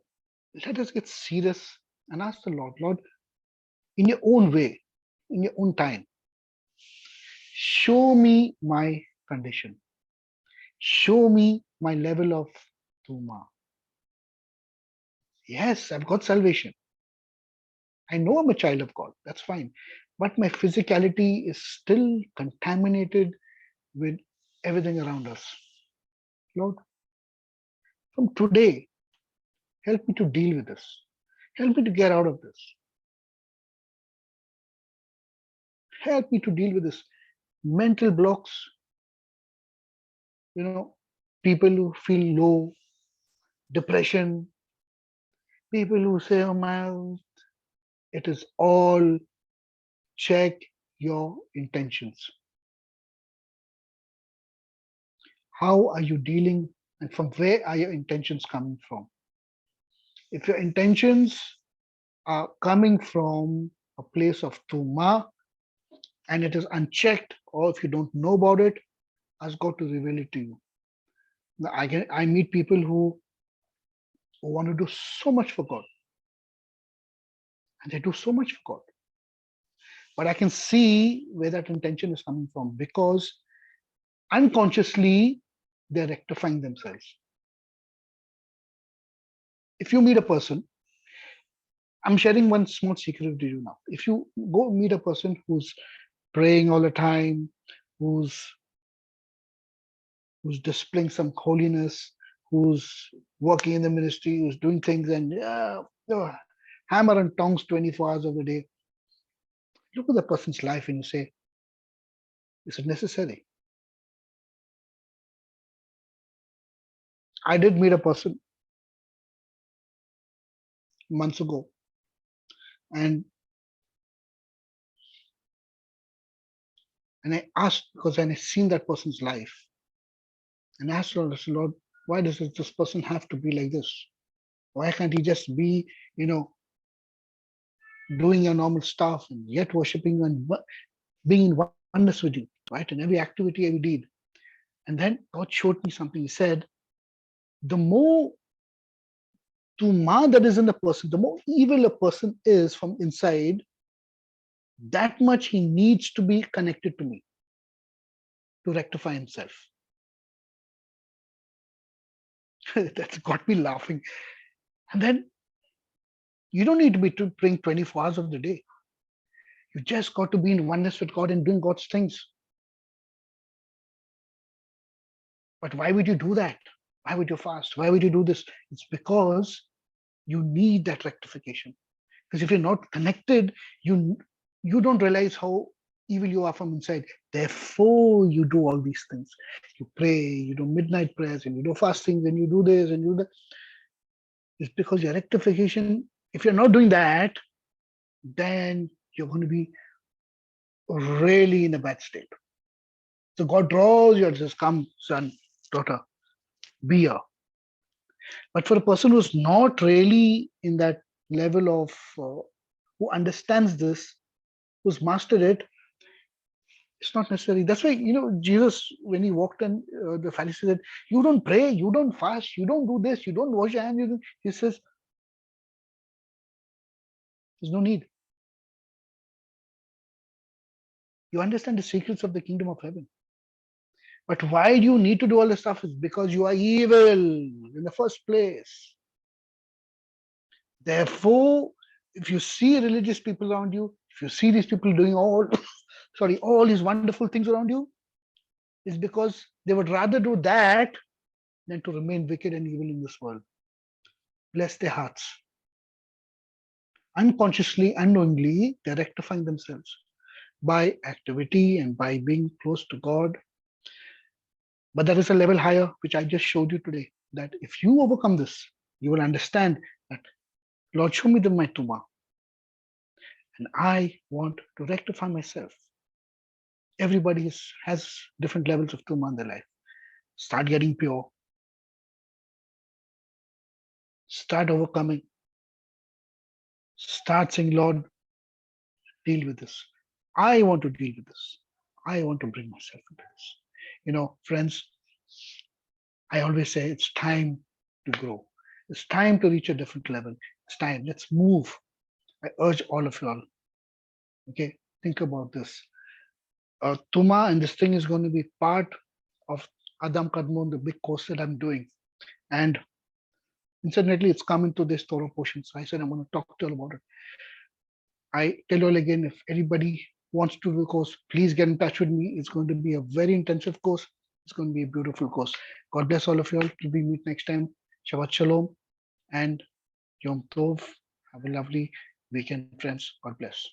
let us get serious and ask the Lord, in your own way, in your own time, show me my condition. Show me my level of Tuma. Yes, I've got salvation. I know I'm a child of God. That's fine. But my physicality is still contaminated with everything around us. Lord, from today, help me to deal with this. Help me to get out of this. Help me to deal with this mental blocks. People who feel low, depression, people who say, oh man, it is all, check your intentions. How are you dealing and from where are your intentions coming from? If your intentions are coming from a place of Tuma and it is unchecked, or if you don't know about it, ask God to reveal it to you. Now, I meet people who want to do so much for God and they do so much for God. But I can see where that intention is coming from because unconsciously they're rectifying themselves. If you meet a person, I'm sharing one small secret with you now. If you go meet a person who's praying all the time, who's displaying some holiness, who's working in the ministry, who's doing things and hammer and tongs 24 hours of the day, look at the person's life and you say, is it necessary? I did meet a person months ago, and I asked because I seen that person's life, and I asked Lord, I said, Lord, why does this person have to be like this? Why can't he just be, doing your normal stuff and yet worshiping you and being in oneness with you, right? In every activity, every deed. And then God showed me something. He said, the more tumah that is in the person, the more evil a person is from inside, that much he needs to be connected to me to rectify himself. That's got me laughing. And then you don't need to be praying 24 hours of the day. You just got to be in oneness with God and doing God's things. But why would you do that? Why would you fast? Why would you do this? It's because you need that rectification. Because if you're not connected, you don't realize how evil you are from inside. Therefore, you do all these things. You pray, you do midnight prayers, and you do fasting, and you do this and you do that. It's because your rectification, if you're not doing that, then you're going to be really in a bad state. So God draws you and says, come, son, daughter, be here. But for a person who's not really in that level of, who understands this, who's mastered it, it's not necessary. That's why, Jesus, when he walked in, the Pharisees said, you don't pray, you don't fast, you don't do this, you don't wash your hands. He says, there's no need. You understand the secrets of the kingdom of heaven. But why do you need to do all this stuff? Is because you are evil in the first place. Therefore, if you see religious people around you, if you see these people doing all these wonderful things around you, it's because they would rather do that than to remain wicked and evil in this world. Bless their hearts. Unconsciously, unknowingly, they're rectifying themselves by activity and by being close to God. But there is a level higher, which I just showed you today, that if you overcome this, you will understand that, Lord, show me my tumah. And I want to rectify myself. Everybody has different levels of tumah in their life. Start getting pure. Start overcoming. Start saying, Lord, deal with this. I want to deal with this. I want to bring myself into this. Friends, I always say it's time to grow. It's time to reach a different level. It's time. Let's move. I urge all of you all. Okay, think about this. Tumah and this thing is going to be part of Adam Kadmon, the big course that I'm doing. And incidentally, it's come into this Torah portion. So I said, I'm going to talk to you about it. I tell you all again, if anybody wants to do the course, please get in touch with me. It's going to be a very intensive course. It's going to be a beautiful course. God bless all of you all. Till we meet next time. Shabbat Shalom and Yom Tov. Have a lovely weekend, friends. God bless.